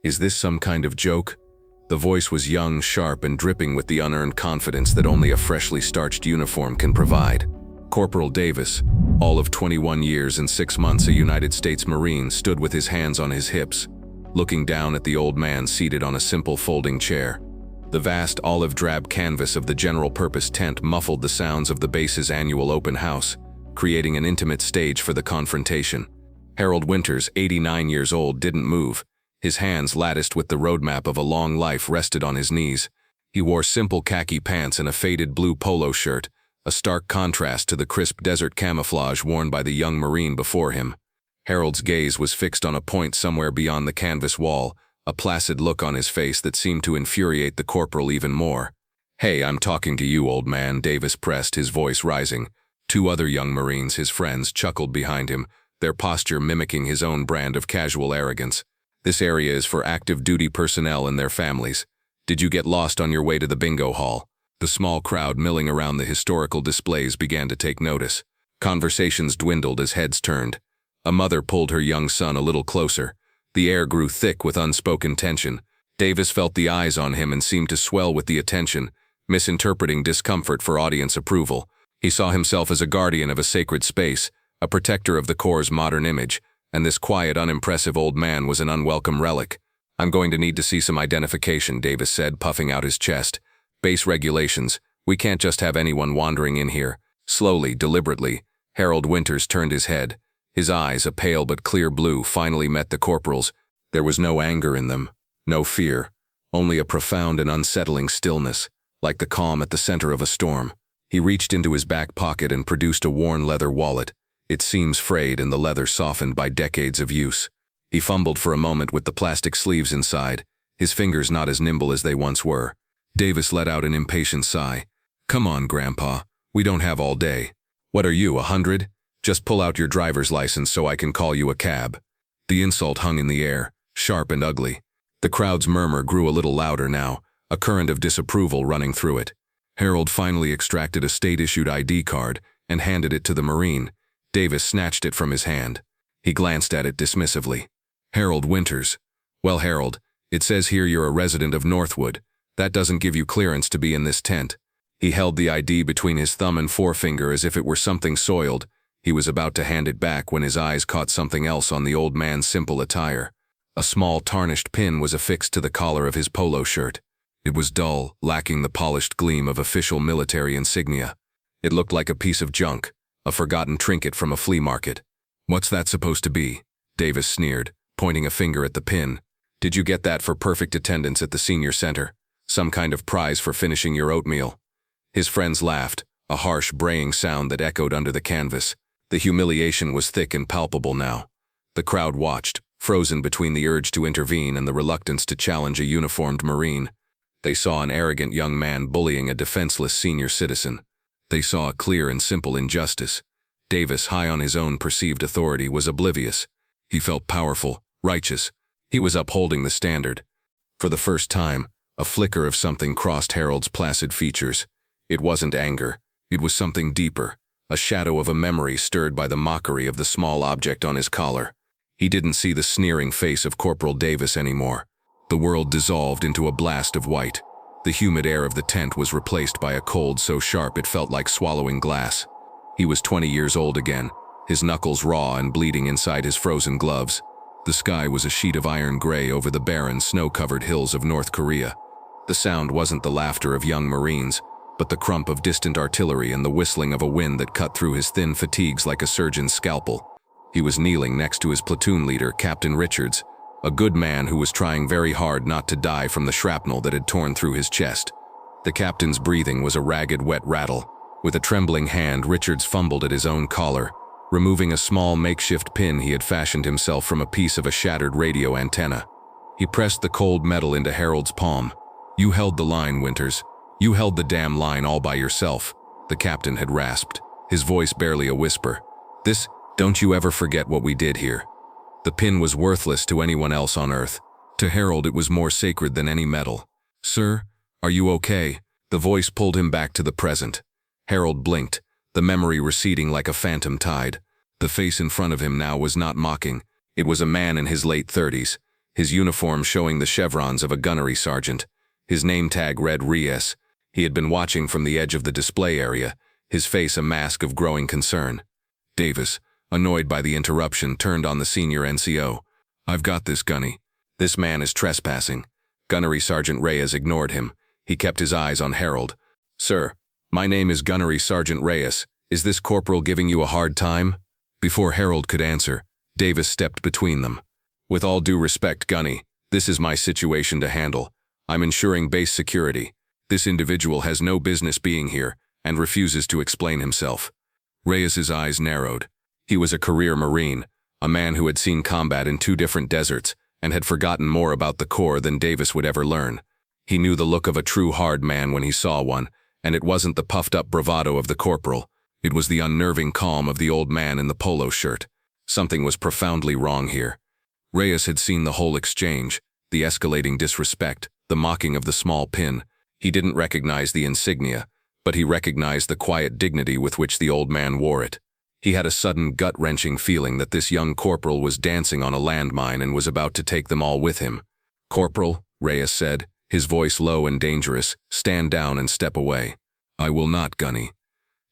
Is this some kind of joke? The voice was young, sharp, and dripping with the unearned confidence that only a freshly starched uniform can provide. Corporal Davis, all of 21 years and 6 months a United States Marine, stood with his hands on his hips, looking down at the old man seated on a simple folding chair. The vast olive-drab canvas of the general-purpose tent muffled the sounds of the base's annual open house, creating an intimate stage for the confrontation. Harold Winters, 89 years old, didn't move. His hands, latticed with the roadmap of a long life, rested on his knees. He wore simple khaki pants and a faded blue polo shirt, a stark contrast to the crisp desert camouflage worn by the young Marine before him. Harold's gaze was fixed on a point somewhere beyond the canvas wall, a placid look on his face that seemed to infuriate the corporal even more. "Hey, I'm talking to you, old man," Davis pressed, his voice rising. Two other young Marines, his friends, chuckled behind him, their posture mimicking his own brand of casual arrogance. "This area is for active duty personnel and their families. Did you get lost on your way to the bingo hall?" The small crowd milling around the historical displays began to take notice. Conversations dwindled as heads turned. A mother pulled her young son a little closer. The air grew thick with unspoken tension. Davis felt the eyes on him and seemed to swell with the attention, misinterpreting discomfort for audience approval. He saw himself as a guardian of a sacred space, a protector of the Corps' modern image, and this quiet, unimpressive old man was an unwelcome relic. "I'm going to need to see some identification," Davis said, puffing out his chest. "Base regulations. We can't just have anyone wandering in here." Slowly, deliberately, Harold Winters turned his head. His eyes, a pale but clear blue, finally met the corporal's. There was no anger in them, no fear, only a profound and unsettling stillness, like the calm at the center of a storm. He reached into his back pocket and produced a worn leather wallet, its seams frayed and the leather softened by decades of use. He fumbled for a moment with the plastic sleeves inside, his fingers not as nimble as they once were. Davis let out an impatient sigh. "Come on, Grandpa. We don't have all day." "What are you, 100? Just pull out your driver's license so I can call you a cab." The insult hung in the air, sharp and ugly. The crowd's murmur grew a little louder now, a current of disapproval running through it. Harold finally extracted a state-issued ID card and handed it to the Marine. Davis snatched it from his hand. He glanced at it dismissively. "Harold Winters. Well, Harold, it says here you're a resident of Northwood. That doesn't give you clearance to be in this tent." He held the ID between his thumb and forefinger as if it were something soiled. He was about to hand it back when his eyes caught something else on the old man's simple attire. A small tarnished pin was affixed to the collar of his polo shirt. It was dull, lacking the polished gleam of official military insignia. It looked like a piece of junk, a forgotten trinket from a flea market. "What's that supposed to be?" Davis sneered, pointing a finger at the pin. "Did you get that for perfect attendance at the senior center? Some kind of prize for finishing your oatmeal?" His friends laughed, a harsh, braying sound that echoed under the canvas. The humiliation was thick and palpable now. The crowd watched, frozen between the urge to intervene and the reluctance to challenge a uniformed Marine. They saw an arrogant young man bullying a defenseless senior citizen. They saw a clear and simple injustice. Davis, high on his own perceived authority, was oblivious. He felt powerful, righteous. He was upholding the standard. For the first time, a flicker of something crossed Harold's placid features. It wasn't anger. It was something deeper, a shadow of a memory stirred by the mockery of the small object on his collar. He didn't see the sneering face of Corporal Davis anymore. The world dissolved into a blast of white. The humid air of the tent was replaced by a cold so sharp it felt like swallowing glass. He was 20 years old again, his knuckles raw and bleeding inside his frozen gloves. The sky was a sheet of iron gray over the barren, snow-covered hills of North Korea. The sound wasn't the laughter of young Marines, but the crump of distant artillery and the whistling of a wind that cut through his thin fatigues like a surgeon's scalpel. He was kneeling next to his platoon leader, Captain Richards, a good man who was trying very hard not to die from the shrapnel that had torn through his chest. The captain's breathing was a ragged, wet rattle. With a trembling hand, Richards fumbled at his own collar, removing a small makeshift pin he had fashioned himself from a piece of a shattered radio antenna. He pressed the cold metal into Harold's palm. "You held the line, Winters. You held the damn line all by yourself," the captain had rasped, his voice barely a whisper. Don't you ever forget what we did here." The pin was worthless to anyone else on Earth. To Harold it was more sacred than any medal. "Sir, are you okay?" The voice pulled him back to the present. Harold blinked, the memory receding like a phantom tide. The face in front of him now was not mocking. It was a man in his late 30s. his uniform showing the chevrons of a gunnery sergeant. His name tag read Reyes. He had been watching from the edge of the display area, his face a mask of growing concern. Davis, annoyed by the interruption, turned on the senior NCO. "I've got this, Gunny. This man is trespassing." Gunnery Sergeant Reyes ignored him. He kept his eyes on Harold. "Sir, my name is Gunnery Sergeant Reyes. Is this corporal giving you a hard time?" Before Harold could answer, Davis stepped between them. "With all due respect, Gunny, this is my situation to handle. I'm ensuring base security. This individual has no business being here and refuses to explain himself." Reyes's eyes narrowed. He was a career Marine, a man who had seen combat in 2 different deserts and had forgotten more about the Corps than Davis would ever learn. He knew the look of a true hard man when he saw one, and it wasn't the puffed-up bravado of the corporal. It was the unnerving calm of the old man in the polo shirt. Something was profoundly wrong here. Reyes had seen the whole exchange, the escalating disrespect, the mocking of the small pin. He didn't recognize the insignia, but he recognized the quiet dignity with which the old man wore it. He had a sudden gut-wrenching feeling that this young corporal was dancing on a landmine and was about to take them all with him. "Corporal," Reyes said, his voice low and dangerous, "stand down and step away." "I will not, Gunny."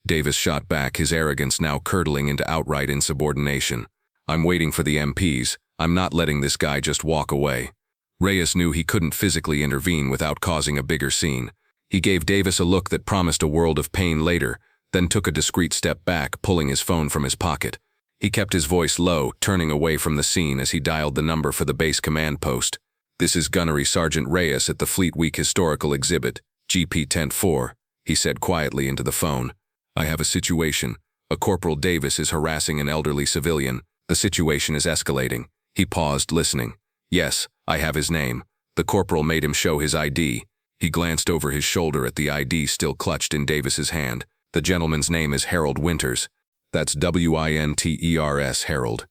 Davis shot back, his arrogance now curdling into outright insubordination. "I'm waiting for the MPs. I'm not letting this guy just walk away." Reyes knew he couldn't physically intervene without causing a bigger scene. He gave Davis a look that promised a world of pain later, then took a discreet step back, pulling his phone from his pocket. He kept his voice low, turning away from the scene as he dialed the number for the base command post. "This is Gunnery Sergeant Reyes at the Fleet Week Historical Exhibit, GP Tent 4, he said quietly into the phone. "I have a situation. A Corporal Davis is harassing an elderly civilian. The situation is escalating." He paused, listening. "Yes, I have his name." The corporal made him show his ID. He glanced over his shoulder at the ID still clutched in Davis's hand. "The gentleman's name is Harold Winters. That's Winters, Harold."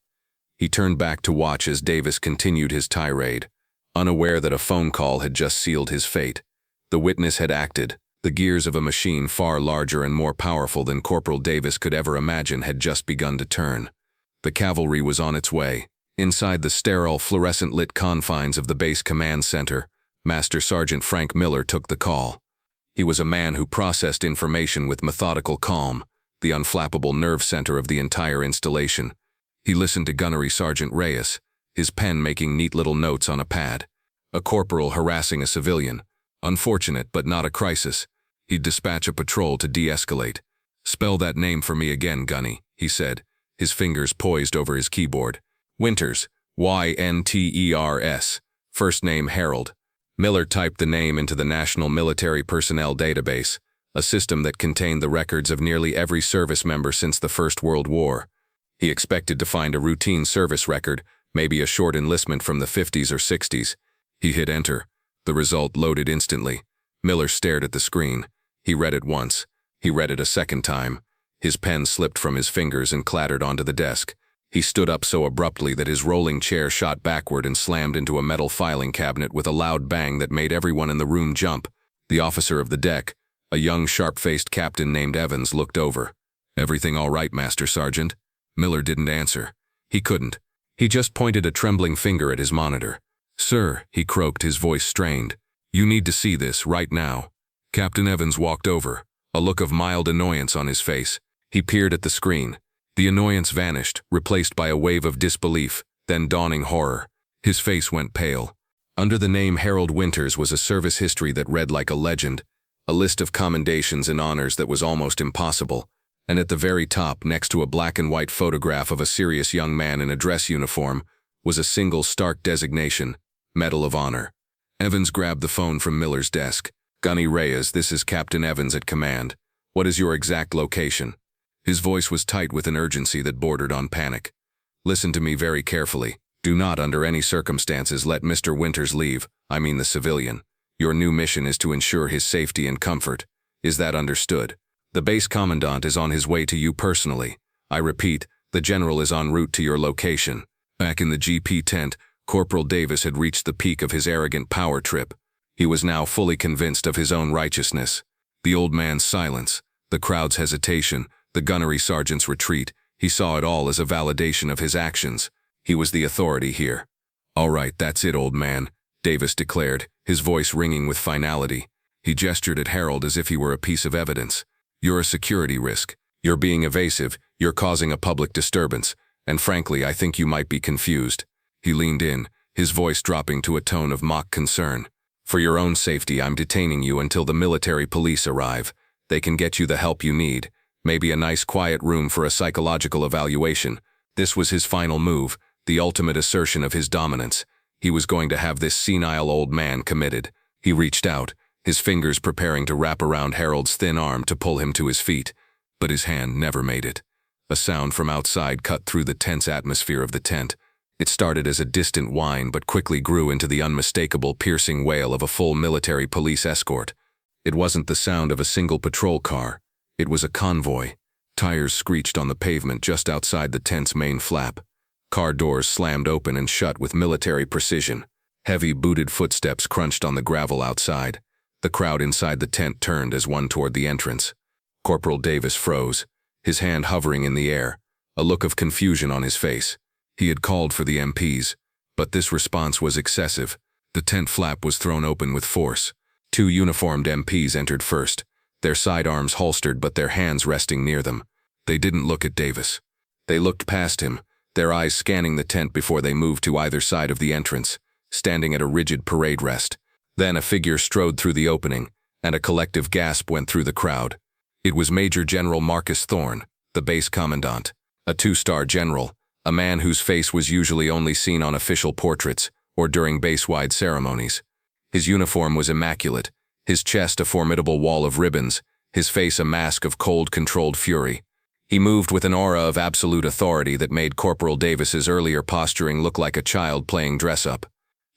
He turned back to watch as Davis continued his tirade, unaware that a phone call had just sealed his fate. The witness had acted. The gears of a machine far larger and more powerful than Corporal Davis could ever imagine had just begun to turn. The cavalry was on its way. Inside the sterile, fluorescent-lit confines of the base command center, Master Sergeant Frank Miller took the call. He was a man who processed information with methodical calm, the unflappable nerve center of the entire installation. He listened to Gunnery Sergeant Reyes, his pen making neat little notes on a pad. A corporal harassing a civilian. Unfortunate, but not a crisis. He'd dispatch a patrol to de-escalate. "Spell that name for me again, Gunny," he said, his fingers poised over his keyboard. "Winters, Winters. First name Harold." Miller typed the name into the National Military Personnel Database, a system that contained the records of nearly every service member since the First World War. He expected to find a routine service record, maybe a short enlistment from the 50s or 60s. He hit enter. The result loaded instantly. Miller stared at the screen. He read it once. He read it a second time. His pen slipped from his fingers and clattered onto the desk. He stood up so abruptly that his rolling chair shot backward and slammed into a metal filing cabinet with a loud bang that made everyone in the room jump. The officer of the deck, a young sharp-faced captain named Evans, looked over. "Everything all right, Master Sergeant?" Miller didn't answer. He couldn't. He just pointed a trembling finger at his monitor. "Sir," he croaked, his voice strained. "You need to see this, right now." Captain Evans walked over, a look of mild annoyance on his face. He peered at the screen. The annoyance vanished, replaced by a wave of disbelief, then dawning horror. His face went pale. Under the name Harold Winters was a service history that read like a legend, a list of commendations and honors that was almost impossible, and at the very top, next to a black and white photograph of a serious young man in a dress uniform, was a single stark designation, Medal of Honor. Evans grabbed the phone from Miller's desk. "Gunny Reyes, this is Captain Evans at command. What is your exact location?" His voice was tight with an urgency that bordered on panic. "Listen to me very carefully. Do not, under any circumstances, let Mr. Winters leave, I mean the civilian. Your new mission is to ensure his safety and comfort. Is that understood? The base commandant is on his way to you personally. I repeat, the general is en route to your location." Back in the GP tent, Corporal Davis had reached the peak of his arrogant power trip. He was now fully convinced of his own righteousness. The old man's silence, the crowd's hesitation, the gunnery sergeant's retreat, he saw it all as a validation of his actions. He was the authority here. "All right, that's it, old man," Davis declared, his voice ringing with finality. He gestured at Harold as if he were a piece of evidence. "You're a security risk. You're being evasive, you're causing a public disturbance, and frankly, I think you might be confused." He leaned in, his voice dropping to a tone of mock concern. "For your own safety, I'm detaining you until the military police arrive. They can get you the help you need. Maybe a nice quiet room for a psychological evaluation." This was his final move, the ultimate assertion of his dominance. He was going to have this senile old man committed. He reached out, his fingers preparing to wrap around Harold's thin arm to pull him to his feet. But his hand never made it. A sound from outside cut through the tense atmosphere of the tent. It started as a distant whine but quickly grew into the unmistakable piercing wail of a full military police escort. It wasn't the sound of a single patrol car. It was a convoy. Tires screeched on the pavement just outside the tent's main flap. Car doors slammed open and shut with military precision. Heavy booted footsteps crunched on the gravel outside. The crowd inside the tent turned as one toward the entrance. Corporal Davis froze, his hand hovering in the air, a look of confusion on his face. He had called for the MPs, but this response was excessive. The tent flap was thrown open with force. 2 uniformed MPs entered first, their sidearms holstered but their hands resting near them. They didn't look at Davis. They looked past him, their eyes scanning the tent before they moved to either side of the entrance, standing at a rigid parade rest. Then a figure strode through the opening, and a collective gasp went through the crowd. It was Major General Marcus Thorne, the base commandant, a 2-star general, a man whose face was usually only seen on official portraits or during base-wide ceremonies. His uniform was immaculate, his chest a formidable wall of ribbons, his face a mask of cold, controlled fury. He moved with an aura of absolute authority that made Corporal Davis's earlier posturing look like a child playing dress-up.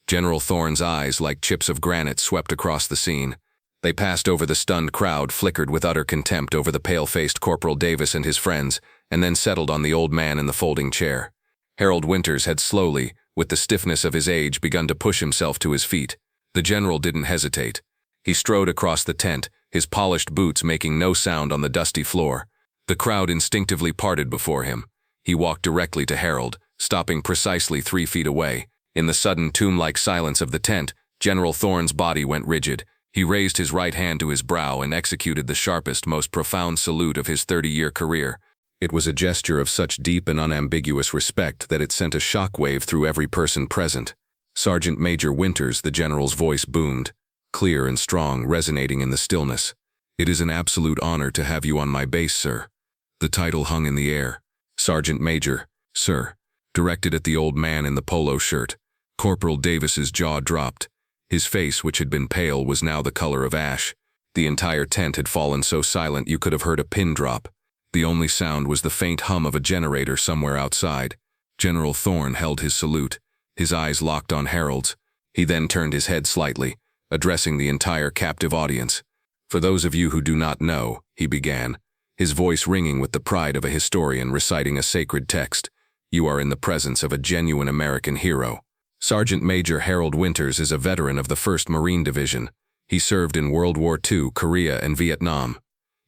General Thorne's eyes, like chips of granite, swept across the scene. They passed over the stunned crowd, flickered with utter contempt over the pale-faced Corporal Davis and his friends, and then settled on the old man in the folding chair. Harold Winters had slowly, with the stiffness of his age, begun to push himself to his feet. The general didn't hesitate. He strode across the tent, his polished boots making no sound on the dusty floor. The crowd instinctively parted before him. He walked directly to Harold, stopping precisely 3 feet away. In the sudden tomb-like silence of the tent, General Thorne's body went rigid. He raised his right hand to his brow and executed the sharpest, most profound salute of his 30-year career. It was a gesture of such deep and unambiguous respect that it sent a shockwave through every person present. "Sergeant Major Winters," the general's voice boomed, clear and strong, resonating in the stillness. "It is an absolute honor to have you on my base, sir." The title hung in the air. "Sergeant Major, sir," directed at the old man in the polo shirt. Corporal Davis's jaw dropped. His face, which had been pale, was now the color of ash. The entire tent had fallen so silent you could have heard a pin drop. The only sound was the faint hum of a generator somewhere outside. General Thorne held his salute, his eyes locked on Harold's. He then turned his head slightly, addressing the entire captive audience. "For those of you who do not know," he began, his voice ringing with the pride of a historian reciting a sacred text, "you are in the presence of a genuine American hero. Sergeant Major Harold Winters is a veteran of the 1st Marine Division. He served in World War II, Korea, and Vietnam."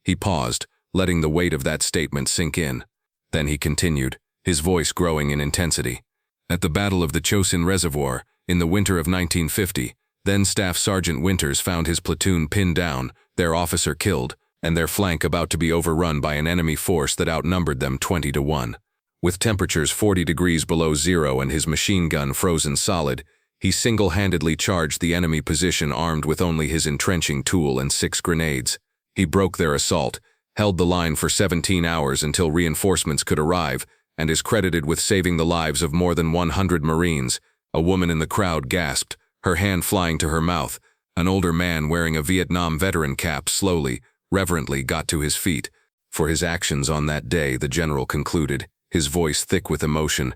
He paused, letting the weight of that statement sink in. Then he continued, his voice growing in intensity. "At the Battle of the Chosin Reservoir, in the winter of 1950, then Staff Sergeant Winters found his platoon pinned down, their officer killed, and their flank about to be overrun by an enemy force that outnumbered them 20-1. With temperatures 40 degrees below zero and his machine gun frozen solid, he single-handedly charged the enemy position armed with only his entrenching tool and 6 grenades. He broke their assault, held the line for 17 hours until reinforcements could arrive, and is credited with saving the lives of more than 100 Marines." A woman in the crowd gasped, her hand flying to her mouth. An older man wearing a Vietnam veteran cap slowly, reverently got to his feet. "For his actions on that day," the general concluded, his voice thick with emotion.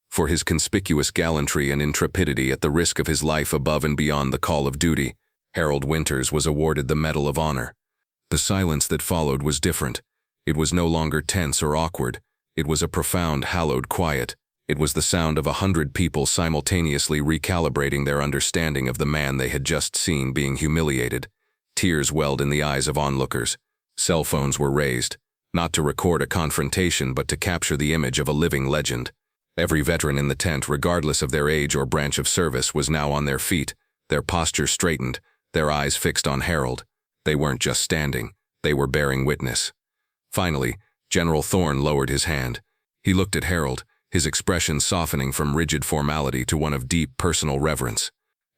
"For his conspicuous gallantry and intrepidity at the risk of his life above and beyond the call of duty, Harold Winters was awarded the Medal of Honor." The silence that followed was different. It was no longer tense or awkward. It was a profound, hallowed quiet. It was the sound of 100 people simultaneously recalibrating their understanding of the man they had just seen being humiliated. Tears welled in the eyes of onlookers. Cell phones were raised, not to record a confrontation but to capture the image of a living legend. Every veteran in the tent, regardless of their age or branch of service, was now on their feet, their posture straightened, their eyes fixed on Harold. They weren't just standing, they were bearing witness. Finally, General Thorne lowered his hand. He looked at Harold, his expression softening from rigid formality to one of deep personal reverence.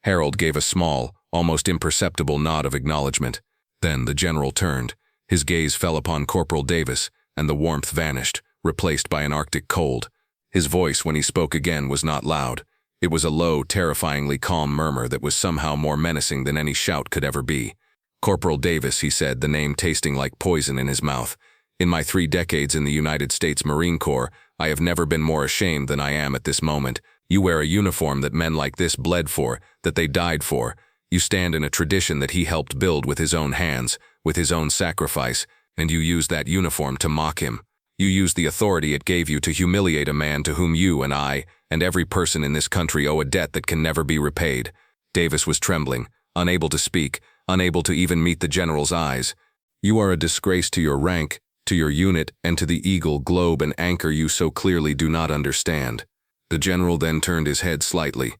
Harold gave a small, almost imperceptible nod of acknowledgement. Then the general turned. His gaze fell upon Corporal Davis, and the warmth vanished, replaced by an Arctic cold. His voice, when he spoke again, was not loud. It was a low, terrifyingly calm murmur that was somehow more menacing than any shout could ever be. "Corporal Davis," he said, the name tasting like poison in his mouth. "In my 3 decades in the United States Marine Corps, I have never been more ashamed than I am at this moment. You wear a uniform that men like this bled for, that they died for. You stand in a tradition that he helped build with his own hands, with his own sacrifice, and you use that uniform to mock him. You use the authority it gave you to humiliate a man to whom you and I, and every person in this country owe a debt that can never be repaid." Davis was trembling, unable to speak, unable to even meet the general's eyes. "You are a disgrace to your rank, to your unit, and to the Eagle, Globe, and Anchor you so clearly do not understand." The general then turned his head slightly.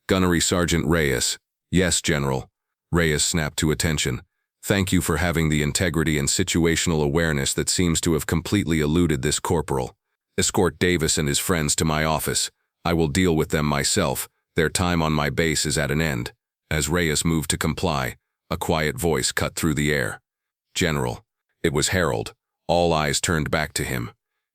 "Gunnery Sergeant Reyes." "Yes, General." Reyes snapped to attention. "Thank you for having the integrity and situational awareness that seems to have completely eluded this corporal. Escort Davis and his friends to my office. I will deal with them myself. Their time on my base is at an end." As Reyes moved to comply, a quiet voice cut through the air. "General." It was Harold. All eyes turned back to him.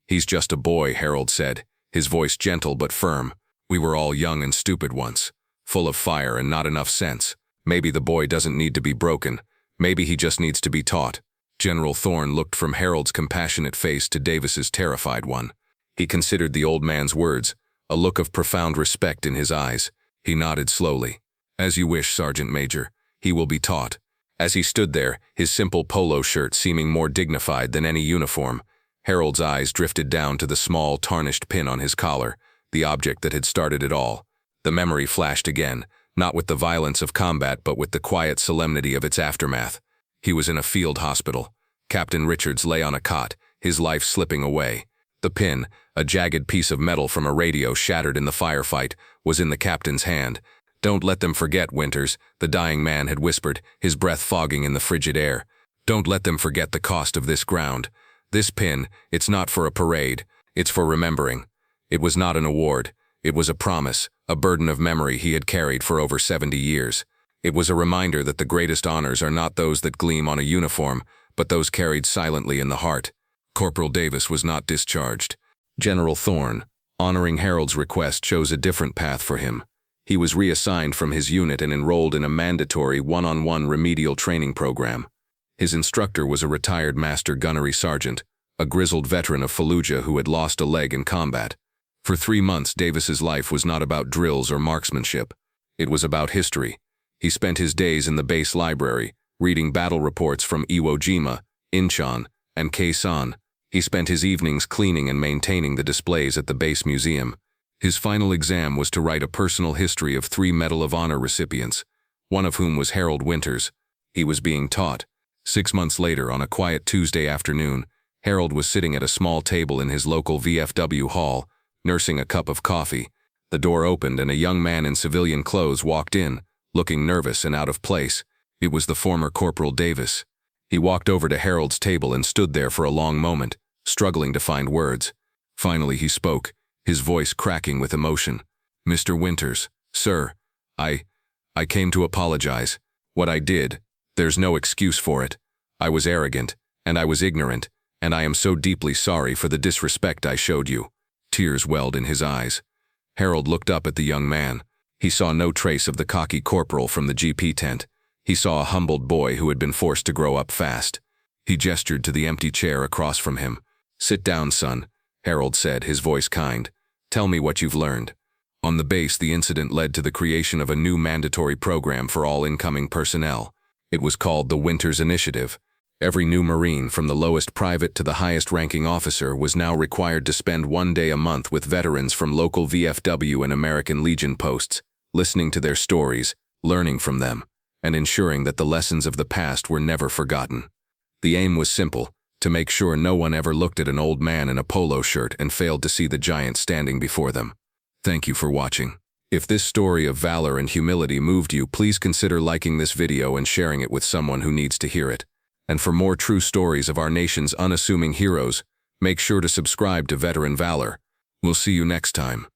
"He's just a boy," Harold said, his voice gentle but firm. "We were all young and stupid once, full of fire and not enough sense. Maybe the boy doesn't need to be broken. Maybe he just needs to be taught." General Thorne looked from Harold's compassionate face to Davis's terrified one. He considered the old man's words, a look of profound respect in his eyes. He nodded slowly. "As you wish, Sergeant Major. He will be taught." As he stood there, his simple polo shirt seeming more dignified than any uniform, Harold's eyes drifted down to the small, tarnished pin on his collar, the object that had started it all. The memory flashed again, not with the violence of combat but with the quiet solemnity of its aftermath. He was in a field hospital. Captain Richards lay on a cot, his life slipping away. The pin, a jagged piece of metal from a radio shattered in the firefight, was in the captain's hand. "Don't let them forget, Winters," the dying man had whispered, his breath fogging in the frigid air. "Don't let them forget the cost of this ground. This pin, it's not for a parade, it's for remembering." It was not an award. It was a promise, a burden of memory he had carried for over 70 years. It was a reminder that the greatest honors are not those that gleam on a uniform, but those carried silently in the heart. Corporal Davis was not discharged. General Thorne, honoring Harold's request, chose a different path for him. He was reassigned from his unit and enrolled in a mandatory one-on-one remedial training program. His instructor was a retired master gunnery sergeant, a grizzled veteran of Fallujah who had lost a leg in combat. For 3 months, Davis's life was not about drills or marksmanship. It was about history. He spent his days in the base library, reading battle reports from Iwo Jima, Incheon, and Quezon. He spent his evenings cleaning and maintaining the displays at the base museum. His final exam was to write a personal history of 3 Medal of Honor recipients, one of whom was Harold Winters. He was being taught. 6 months later, on a quiet Tuesday afternoon, Harold was sitting at a small table in his local VFW hall, nursing a cup of coffee. The door opened and a young man in civilian clothes walked in, looking nervous and out of place. It was the former Corporal Davis. He walked over to Harold's table and stood there for a long moment, struggling to find words. Finally he spoke, his voice cracking with emotion. "Mr. Winters, sir, I came to apologize. What I did, there's no excuse for it. I was arrogant, and I was ignorant, and I am so deeply sorry for the disrespect I showed you." Tears welled in his eyes. Harold looked up at the young man. He saw no trace of the cocky corporal from the GP tent. He saw a humbled boy who had been forced to grow up fast. He gestured to the empty chair across from him. "Sit down, son," Harold said, his voice kind. "Tell me what you've learned." On the base, the incident led to the creation of a new mandatory program for all incoming personnel. It was called the Winters Initiative. Every new Marine, from the lowest private to the highest-ranking officer, was now required to spend 1 day a month with veterans from local VFW and American Legion posts, listening to their stories, learning from them, and ensuring that the lessons of the past were never forgotten. The aim was simple: to make sure no one ever looked at an old man in a polo shirt and failed to see the giant standing before them. Thank you for watching. If this story of valor and humility moved you, please consider liking this video and sharing it with someone who needs to hear it. And for more true stories of our nation's unassuming heroes, make sure to subscribe to Veteran Valor. We'll see you next time.